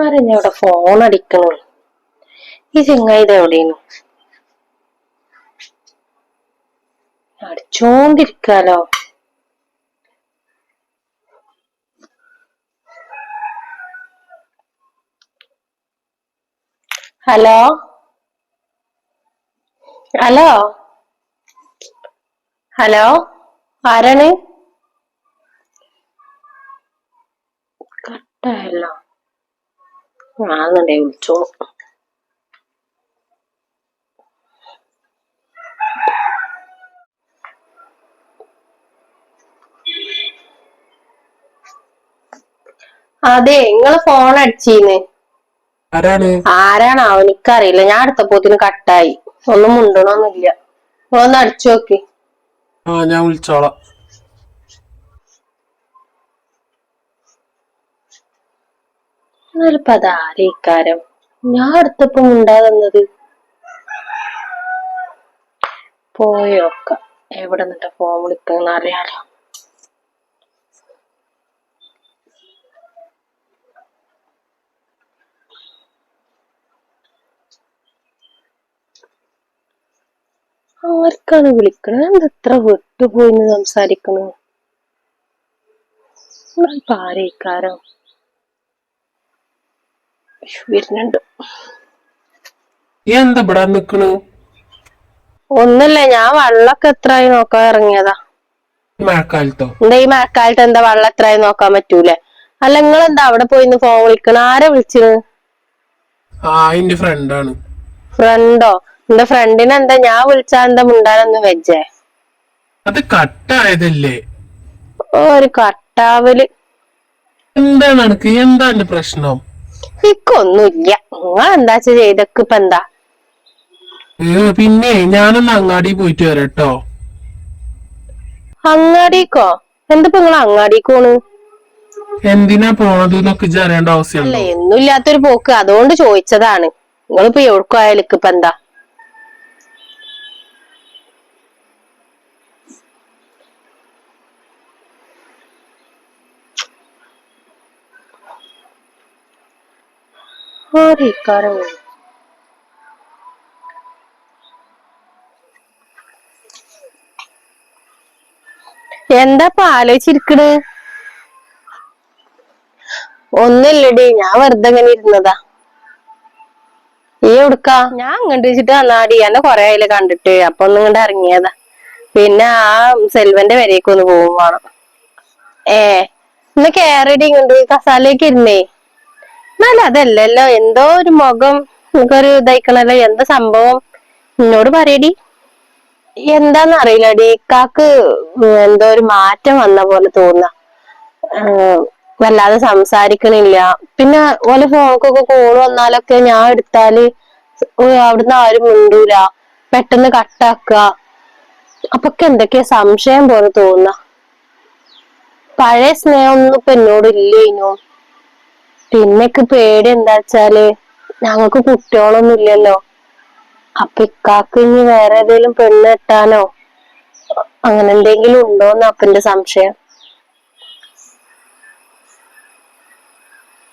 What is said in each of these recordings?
ആരെഞ്ഞവിടെ phone അടിക്കണു. ഈ ചെങ്ങായി ഇതെവിടെയാണ്? അടിച്ചോണ്ടിരിക്കാലോ. Hello hello hello, ആരാണ്? കട്ടായല്ലോ. ആണെന്നുണ്ടേ വിളിച്ചോളൂ. അതെ, നിങ്ങള് ഫോൺ അടിച്ചീന്ന്. ആരാണാവോ, എനിക്കറിയില്ല. ഞാൻ അടുത്തപ്പോത്തിന് കട്ടായി. ഒന്നും മുണ്ടണൊന്നുമില്ല. ഒന്ന് അടിച്ചു നോക്കി. ഞാൻ വിളിച്ചോളാം. എന്നാലിപ്പോ അതാരേക്കാരം ഞാൻ അടുത്തപ്പോ മുണ്ടാകുന്നത്? പോയോക്ക എവിടെ നിന്നിട്ട് ഫോൺ വിളിക്കുന്ന അറിയാലോ. ആർക്കാണ് വിളിക്കണത്? എന്തെത്ര വിട്ടുപോയിന്ന് സംസാരിക്കണു? ആരേക്കാരോ വരുന്നുണ്ട്. എന്താ ഇവിടെ നിക്കണു? ഒന്നുമില്ല, ഞാൻ വെള്ളമൊക്കെ എത്രയായി നോക്കാൻ ഇറങ്ങിയതാ. മഴക്കാലത്തോ? എന്താ ഈ മഴക്കാലത്ത് എന്താ വെള്ളം എത്രയായി നോക്കാൻ പറ്റൂലേ? അല്ല, നിങ്ങൾ എന്താ അവിടെ പോയിന്ന് ഫോൺ വിളിക്കണ? ആരെ വിളിച്ചത്? എന്റെ ഫ്രണ്ടാണ്. ഫ്രണ്ടോ? എന്റെ ഫ്രണ്ടിന് എന്താ ഞാൻ വിളിച്ചാ എന്താ മുണ്ടാനൊന്നും വെച്ചേ? അത് കട്ടായതല്ലേ. ഒരു കട്ടാവല്. എന്താ നടക്ക്? എന്താ എന്റെ പ്രശ്നം? ഇക്കൊന്നുമില്ല. നിങ്ങൾ എന്താ ചെയ്തക്ക് ഇപ്പൊ എന്താ? പിന്നെ ഞാനൊന്ന് അങ്ങാടി പോയിട്ട് വരാട്ടോ. അങ്ങാടിക്കോ? എന്തിപ്പോ നിങ്ങൾ അങ്ങാടിക്ക് പോണ്? എന്തിനാ പോണത് എന്നൊക്കെ ഇജ്ജ് അറിയേണ്ട അല്ല, ആവശ്യമുണ്ടോ? ഒന്നുമില്ലാത്തൊരു പോക്ക്, അതുകൊണ്ട് ചോദിച്ചതാണ്. നിങ്ങളിപ്പോ എവിടേക്കും ആയാലും ഇപ്പൊ എന്താ? ആരേക്കാരം എന്താപ്പ ആലോചിച്ചിരിക്കണ്? ഒന്നുമില്ലടി, ഞാൻ വെറുതെ ഇങ്ങനെ ഇരുന്നതാ. ഈ എവിടുക്കാ? ഞാൻ അങ്ങോട്ട് വെച്ചിട്ട് വന്നാടി. എന്നെ കൊറേ ആയില്ലേ കണ്ടിട്ട്. അപ്പൊ ഒന്നും ഇങ്ങോട്ട് ഇറങ്ങിയതാ. പിന്നെ ആ സെൽവന്റെ വരേക്ക് ഒന്ന് പോകും വേണം. ഇന്ന് കേറടി ഇങ്ങോട്ട്, കസാലേക്ക് ഇരുന്നേ. എന്നാലും അതല്ലല്ലോ, എന്തോ ഒരു മുഖം നമുക്കൊരു ഇതായിക്കണല്ലോ. എന്താ സംഭവം? എന്നോട് പറയടി. എന്താന്ന് അറിയില്ലടി, ഇക്കാക്ക് എന്തോ ഒരു മാറ്റം വന്ന പോലെ തോന്നാ. വല്ലാതെ സംസാരിക്കണില്ല. പിന്നെ ഓലെ ഫോണൊക്കെ കോള് വന്നാലൊക്കെ ഞാൻ എടുത്താല് അവിടുന്ന് ആരും മിണ്ടൂല. പെട്ടെന്ന് കട്ടാക്കുക. അപ്പൊക്കെ എന്തൊക്കെയാ സംശയം പോലെ തോന്നാ. പഴയ സ്നേഹമൊന്നും ഇപ്പൊ എന്നോട് ഇല്ലേനു. പിന്നൊക്കെ പേടി എന്താ വെച്ചാല്, ഞങ്ങക്ക് കുട്ടികളൊന്നും ഇല്ലല്ലോ. അപ്പൊ ഇക്കാക്ക് ഇനി വേറെ ഏതെങ്കിലും പെണ്ണ് കെട്ടാനോ അങ്ങനെ എന്തെങ്കിലും ഉണ്ടോന്ന് അപ്പന്റെ സംശയം.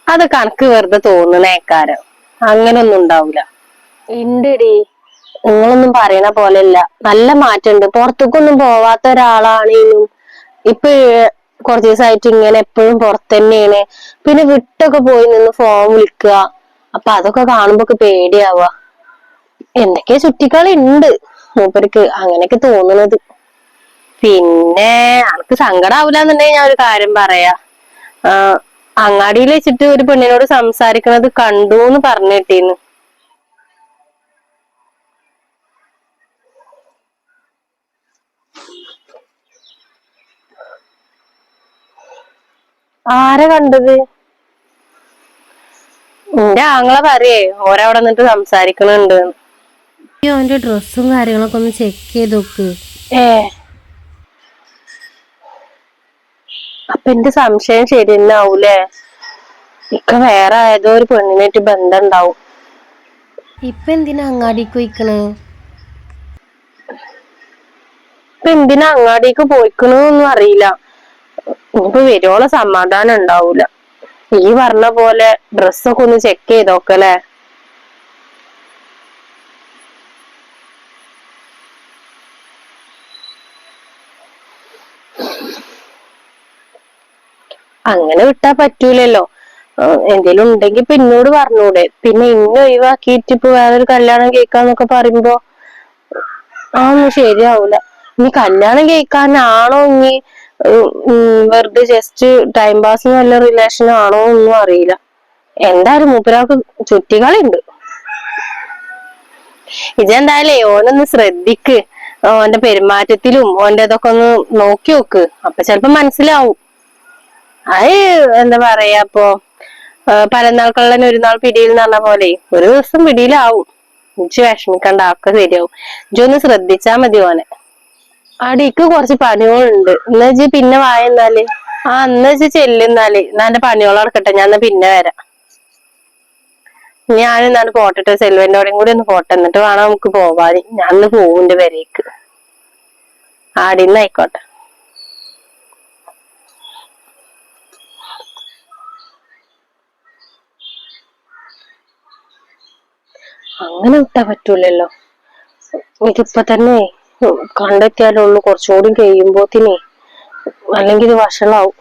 അത് കണക്ക് വെറുതെ തോന്നണേക്കാരം. അങ്ങനൊന്നും ഉണ്ടാവൂല. ഇണ്ടടി, നിങ്ങളൊന്നും പറയണ പോലെയല്ല. നല്ല മാറ്റമുണ്ട്. പുറത്തേക്കൊന്നും പോവാത്ത ഒരാളാണേനും ഇപ്പൊ കുറച്ച് ദിവസമായിട്ട് ഇങ്ങനെ എപ്പോഴും പുറത്ത് തന്നെയാണ്. പിന്നെ വിട്ടൊക്കെ പോയി നിന്ന് ഫോൺ വിളിക്കുക. അപ്പൊ അതൊക്കെ കാണുമ്പോക്കെ പേടിയാവുക. എന്തൊക്കെയാ ചുറ്റിക്കളി ഉണ്ട് മൂപ്പർക്ക്, അങ്ങനെയൊക്കെ തോന്നുന്നത്. പിന്നെ അനക്ക് സങ്കടം ആവൂലെന്നുണ്ടെങ്കിൽ ഞാൻ ഒരു കാര്യം പറയാ. അങ്ങാടിയിൽ വെച്ചിട്ട് ഒരു പെണ്ണിനോട് സംസാരിക്കണത് കണ്ടൂന്ന് പറഞ്ഞു കിട്ടീന്ന്. ആരെ കണ്ടത്? എന്റെ ആങ്ങളെ പറയേ ഓരവിടെ നിന്നിട്ട് സംസാരിക്കണുണ്ട്. അവന്റെ ഡ്രസ്സും കാര്യങ്ങളൊക്കെ ഒന്ന് ചെക്ക് ചെയ്ത് നോക്ക്. അപ്പൊ എന്റെ സംശയം ശരി തന്നെ ആവൂലേ? ഇക്ക വേറെ ഏതോ ഒരു പെണ്ണിനായിട്ട് ബന്ധം ഉണ്ടാവും. ഇപ്പൊ എന്തിനാ അങ്ങാടിക്ക് പോയിക്കണ്? ഇപ്പൊ എന്തിനാ അങ്ങാടിക്ക് പോയിക്കണോന്നും അറിയില്ല. ഇനിയിപ്പോ വരുവോളം സമാധാനം ഉണ്ടാവൂല. ഈ പറഞ്ഞ പോലെ ഡ്രസ്സൊക്കെ ഒന്ന് ചെക്ക് ചെയ്തോക്കല്ലേ. അങ്ങനെ വിട്ടാ പറ്റൂലല്ലോ. എന്തേലും ഉണ്ടെങ്കി ഇപ്പൊ എന്നോട് പറഞ്ഞൂടെ. പിന്നെ ഇന്നെ ഒഴിവാക്കിയിട്ട് ഇപ്പൊ വേറൊരു കല്യാണം കേൾക്കാന്നൊക്കെ പറയുമ്പോ അതൊന്നും ശരിയാവൂല. ഇനി കല്യാണം കേൾക്കാനാണോ ഇനി വെറുതെ ജസ്റ്റ് ടൈം പാസ് നല്ല റിലേഷൻ ആണോ ഒന്നും അറിയില്ല. എന്തായാലും മൂപ്പരാൾക്ക് ചുറ്റികളുണ്ട്. ഇതെന്തായാലേ ഓനൊന്ന് ശ്രദ്ധിക്ക്. ഓന്റെ പെരുമാറ്റത്തിലും ഓന്റെ ഇതൊക്കെ ഒന്ന് നോക്കി നോക്ക്. അപ്പൊ ചെലപ്പോ മനസ്സിലാവും. അത് എന്താ പറയാ ഇപ്പൊ പരന്നാൾ കള്ളൻ ഒരു നാൾ പിടിയിൽ എന്ന് പറഞ്ഞ പോലെ ഒരു ദിവസം പിടിയിലാവും. ഇജ്ജ് വിഷമിക്കണ്ട, ഒക്കെ ശരിയാവും. ഇജ്ജൊന്ന് ശ്രദ്ധിച്ചാ മതി ഓനെ. അടിക്ക് കുറച്ച് പണികളുണ്ട്. എന്നാ ഇജ്ജ് പിന്നെ വായ എന്നാല്. എന്നാ ഇജ്ജ് ചെല്ലുന്നാല്. എന്നാ എന്റെ പണികൾ നടക്കട്ടെ, ഞാൻ പിന്നെ വരാം. ഞാൻ എന്നാണ് പോട്ടെ, സെൽവന്റോടെയും കൂടി ഒന്ന് പോട്ടെ, എന്നിട്ട് വേണം നമുക്ക് പോവാൻ. ഞാൻ ഒന്ന് പോവും എന്റെ വരേക്ക്. ആടിന്ന് ആയിക്കോട്ടെ. അങ്ങനെ വിട്ടാ പറ്റൂലല്ലോ. ഇതിപ്പോ തന്നെ കണ്ടെത്തിയാലുള്ളൂ കുറച്ചുകൂടി കഴിയുമ്പോത്തിനെ, അല്ലെങ്കിൽ ഇത് വഷളാവും.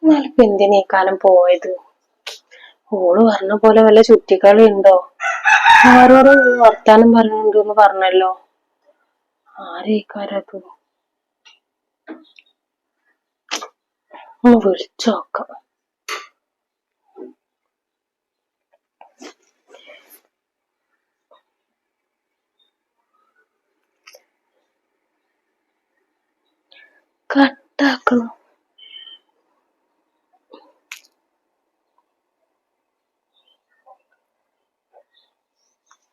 എന്നാലിപ്പോ എന്തിനാ ഈ കാലം പോയത്? ഓള് പറഞ്ഞ പോലെ വല്ല ചുറ്റിക്കളി ഉണ്ടോ? ആരോട് വർത്താനം പറഞ്ഞുണ്ടെന്ന് പറഞ്ഞല്ലോ. ആരേക്കാരത്? ഒന്ന് വിളിച്ചു നോക്കാം. കട്ടാക്കണം.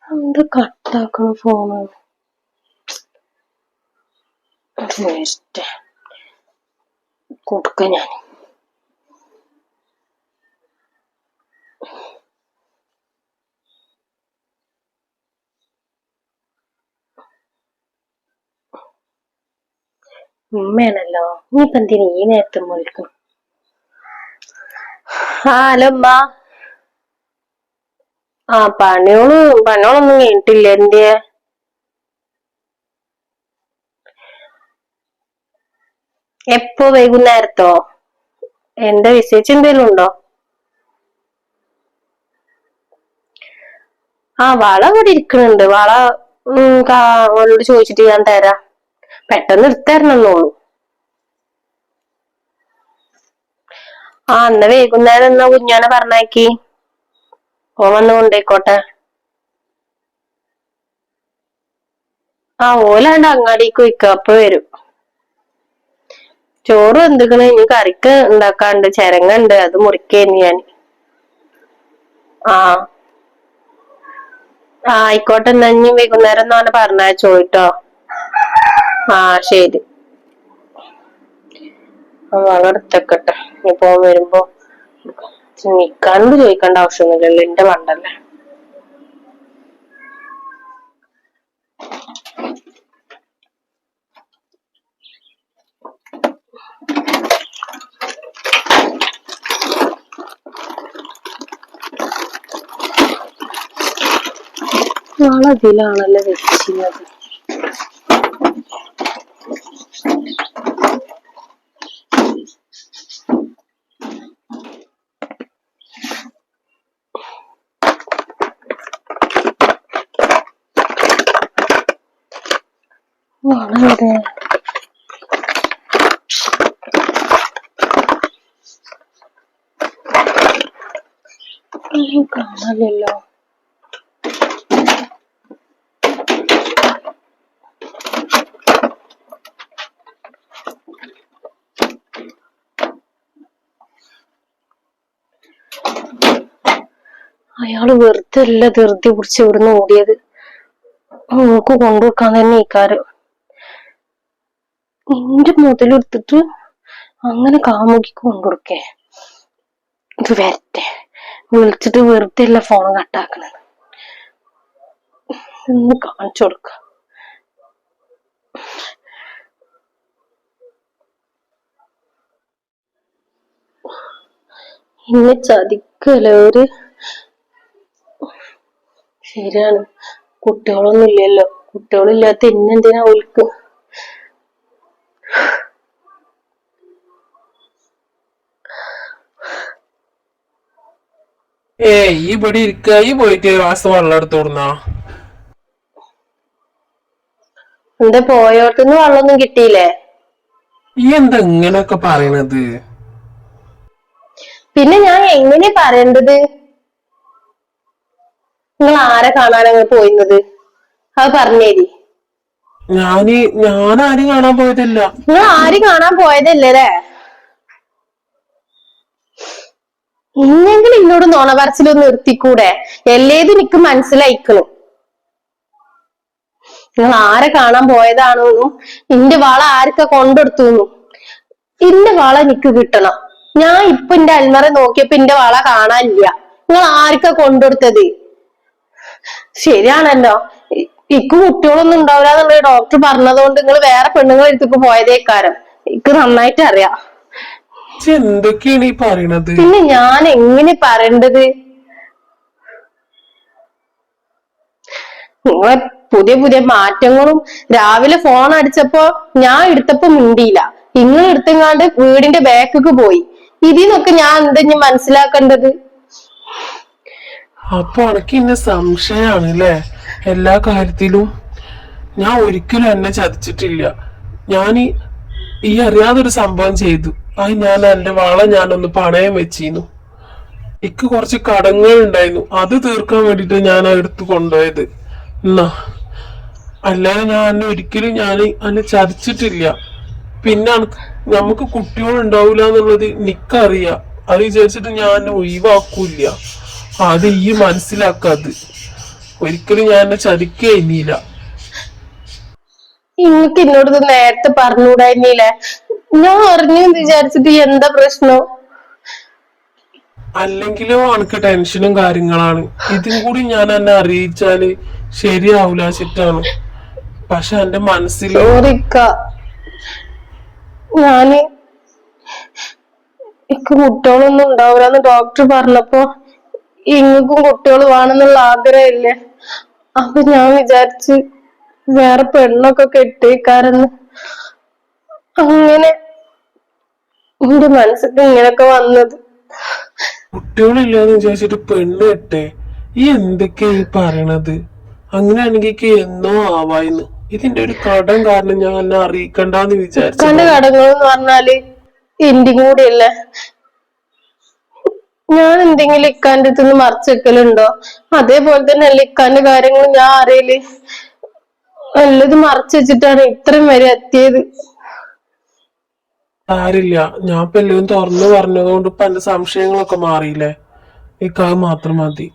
എന്ത് കട്ടാക്കണം ഫോണ്? കൊടുക്ക ഞാൻ. ഉമ്മയാണല്ലോ. ഇനിയിപ്പൊ എന്തിനാ ഈ നേരത്തെ വിളിക്കും? ഹലോ ഉമ്മ. പണിയോളൊന്നും കഴിഞ്ഞിട്ടില്ല. എന്തിയെ? എപ്പോ? വൈകുന്നേരത്തോ? എന്താ വിശേഷം എന്തേലും ഉണ്ടോ? വള ഇവിടെ ഇരിക്കുന്നുണ്ട്. വള അവളോട് ചോദിച്ചിട്ട് ഞാൻ തരാം. പെട്ടെന്ന് എടുത്തരണമെന്നുള്ളൂ. എന്നാ വൈകുന്നേരം എന്നാ കുഞ്ഞാനെ പറഞ്ഞാക്കി. ഓൻ വന്ന് കൊണ്ടേക്കോട്ടെ. ഓലാണ്ട് അങ്ങാടിക്ക് പോയിക്ക, അപ്പൊ വരും. ചോറ് വെന്തിക്കണ്. ഇനി കറിക്ക് ഉണ്ടാക്കാണ്ട്. ചെരങ്ങണ്ട്, അത് മുറിക്കേനി ഞാൻ. ആയിക്കോട്ടെ. എന്നാ ഇനി വൈകുന്നേരം എന്നാ അവനെ പറഞ്ഞയച്ചോട്ടോ. ശരി. വളെടുത്തേക്കട്ടെ. ഇനിയിപ്പോ വരുമ്പോ നിക്കാനോട് ചോദിക്കേണ്ട ആവശ്യമൊന്നുമില്ലല്ലോ, എന്റെ പണ്ടല്ലേ. നാളതിലാണല്ലോ വെച്ചിരുന്നത്. വളെവിടെ? കാണാനില്ലല്ലോ. അയാള് വെറുതെ അല്ല ധൃതി പിടിച്ച് ഇവിടുന്ന് ഓടിയത്. നമുക്ക് കൊണ്ടുവെക്കാൻ തന്നെ ഇക്കാരം. എന്റെ മുതലെടുത്തിട്ട് അങ്ങനെ കാമുകിക്ക് കൊണ്ടുകൊടുക്കേ? ഇത് വരട്ടെ. വിളിച്ചിട്ട് വെറുതെ അല്ല ഫോൺ കട്ടാക്കണത്. ഒന്ന് കാണിച്ചു കൊടുക്ക. ഇന്നെ ചതിക്കല്ലേ ഒരു. ശരിയാണ്, കുട്ടികളൊന്നും ഇല്ലല്ലോ. കുട്ടികളില്ലാത്ത ഇന്നെന്തിനാ ഒൽക്ക്. ഈ ഇവിടെ ഇരിക്ക, ഈ പോയിട്ട് ഒരു ഗ്ലാസ് വെള്ളം എടുത്ത് കൊടുന്നാ. എന്താ പോയോടത്തുനിന്ന് വെള്ളമൊന്നും കിട്ടിയില്ലേ? ഈ എന്താ ഇങ്ങനെയൊക്കെ പറയണത്? പിന്നെ ഞാൻ എങ്ങനെ പറയേണ്ടത്? നിങ്ങൾ ആരെ കാണാനാ പോയിരുന്നത്? അത് പറഞ്ഞേരി. ഞാൻ ആരും കാണാൻ പോയതല്ല. നിങ്ങൾ ആരും കാണാൻ പോയതല്ലേ? ഇന്നെങ്കിലും എന്നോട് നുണ പറച്ചിലൊന്ന് നിർത്തിക്കൂടെ? എല്ലേതും എനിക്ക് മനസ്സിലായിക്കണം. നിങ്ങൾ ആരെ കാണാൻ പോയതാണോന്നും ഇന്റെ വള ആർക്കെ കൊണ്ടെടുത്തുന്നും. ഇന്റെ വള എനിക്ക് കിട്ടണം. ഞാൻ ഇപ്പൊ എന്റെ അൽമറ നോക്കിയപ്പോ ഇന്റെ വള കാണാനില്ല. നിങ്ങൾ ആർക്കാ കൊണ്ടെടുത്തത്? ശരിയാണല്ലോ, ഇക്ക് കുട്ടികളൊന്നും ഉണ്ടാവില്ല എന്നുള്ള ഡോക്ടർ പറഞ്ഞതുകൊണ്ട് നിങ്ങൾ വേറെ പെണ്ണുങ്ങളെ അടുത്തേക്ക് പോയതേക്കാരം. എനിക്ക് നന്നായിട്ട് അറിയാം. എന്തൊക്കെയാണ് ഈ പറയണത്? പിന്നെ ഞാൻ എങ്ങനെ പറയേണ്ടത്? നിങ്ങളെ പുതിയ പുതിയ മാറ്റങ്ങളും. രാവിലെ ഫോൺ അടിച്ചപ്പോ ഞാൻ എടുത്തപ്പോ മിണ്ടിയില്ല. നിങ്ങൾ എടുത്തെങ്ങാണ്ട് വീടിന്റെ ബാക്കിക്ക് പോയി. ഇതിന്നൊക്കെ ഞാൻ എന്താ മനസ്സിലാക്കേണ്ടത്? അപ്പൊ അനക്ക് ഇന്നെ സംശയാണ് അല്ലേ എല്ലാ കാര്യത്തിലും? ഞാൻ ഒരിക്കലും എന്നെ ചതിച്ചിട്ടില്ല. ഞാൻ ഈ അറിയാതൊരു സംഭവം ചെയ്തു. അത് ഞാൻ എന്റെ വള ഞാനൊന്ന് പണയം വെച്ചിരുന്നു. എനിക്ക് കുറച്ച് കടങ്ങൾ ഉണ്ടായിരുന്നു, അത് തീർക്കാൻ വേണ്ടിട്ട് ഞാൻ എടുത്ത് കൊണ്ടുപോയത്. എന്നാ അല്ലാതെ ഞാൻ ഒരിക്കലും എന്നെ ചതിച്ചിട്ടില്ല. പിന്നെ നമുക്ക് കുട്ടികൾ ഉണ്ടാവില്ല എന്നുള്ളത് എനിക്കറിയാം. അത് വിചാരിച്ചിട്ട് ഞാൻ ഒഴിവാക്കൂല. അത് ഈ മനസ്സിലാക്കാത്. ഒരിക്കലും ഞാൻ എന്നെ ചതിക്കുകയില്ല. നിങ്ങൾക്ക് എന്നോട് ഇത് നേരത്തെ പറഞ്ഞുകൂടായിരുന്നില്ലേ? ഞാൻ അറിഞ്ഞു വിചാരിച്ചിട്ട് എന്താ പ്രശ്നം? അല്ലെങ്കിലും അനക്ക് ടെൻഷനും കാര്യങ്ങളാണ്. ഇതും കൂടി ഞാൻ എന്നെ അറിയിച്ചാല് ശരിയാവൂല ചിട്ടാണ്. പക്ഷെ എന്റെ മനസ്സിൽ ഞാന് എനിക്ക് കുട്ടികളൊന്നും ഉണ്ടാവില്ലെന്ന് ഡോക്ടർ പറഞ്ഞപ്പോ ഇങ്ങക്കും കുട്ടികൾ വേണമെന്നുള്ള ആഗ്രഹമില്ലേ? അപ്പൊ ഞാൻ വിചാരിച്ച് വേറെ പെണ്ണൊക്കെ കെട്ടിക്കാരെന്ന്. അങ്ങനെ എന്റെ മനസ്സിൽ ഇങ്ങനൊക്കെ വന്നത്. കുട്ടികളില്ലാന്ന് വിചാരിച്ചിട്ട് പെണ്ണ് കെട്ടേ? ഈ എന്തൊക്കെയാ ഈ പറയണത്? അങ്ങനെയാണെങ്കിൽ എന്നോ ആവായിരുന്നു. ഇതിന്റെ ഒരു കടം കാരണം ഞാൻ എന്നെ അറിയിക്കണ്ടെന്ന് വിചാരിച്ചു. കടങ്ങൾ എന്ന് പറഞ്ഞാല് എന്റെ കൂടെയല്ലേ? ഞാൻ എന്തെങ്കിലും ഇക്കാന്റെ അടുത്ത് നിന്ന് മറച്ചു വെക്കലുണ്ടോ? അതേപോലെ തന്നെ അല്ല ഇക്കാന്റെ കാര്യങ്ങൾ ഞാൻ അറിയില്ലേ? നല്ലത് മറച്ചു വെച്ചിട്ടാണ് ഇത്രയും വരെ എത്തിയത്. ആരില്ല, ഞാൻ ഇപ്പൊ എല്ലാം തുറന്നു പറഞ്ഞതുകൊണ്ട് ഇപ്പൊ എന്റെ സംശയങ്ങളൊക്കെ മാറിയില്ലേ? ഇക്കാവ് മാത്രം മതി.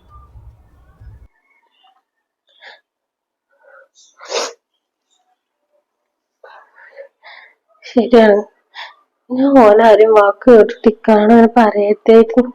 ശരിയാണ്, ഞാൻ ഓനാരും വാക്ക് കേട്ടിട്ടിക്കാണ് പറയത്തേക്കും.